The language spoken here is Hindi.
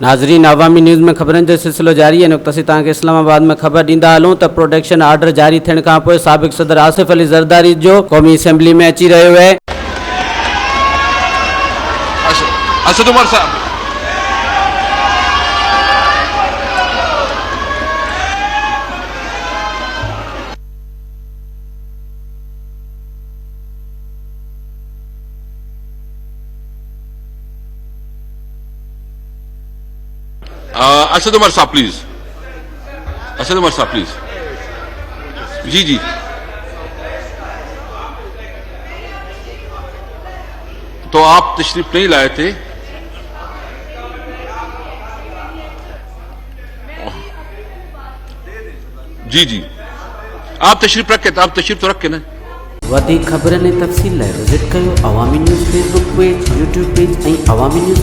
नाज़रीन, अवामी न्यूज़ में ख़बरनि जो सिलसिलो जारी है। नुक़्ता तव्हांखे इस्लामाबाद में ख़बर ॾींदा हलूं त प्रोटेक्शन आर्डर जारी थियण खां पोइ साबिक़ सदर आसिफ अली ज़रदारी जो क़ौमी असेंबली में अची रहियो आहे। असद उमर साहब, असद उमर साहब प्लीज, असद उमर साहब प्लीज। जी जी, तो आप तशरीफ नहीं लाए थे? जी जी, आप तशरीफ रख के, आप तशरीफ तो रख के ना। वधीक ख़बरनि ऐं तफ़सील लाइ विज़िट कयो Awami news Facebook page, YouTube page ऐं अवामी न्यूज़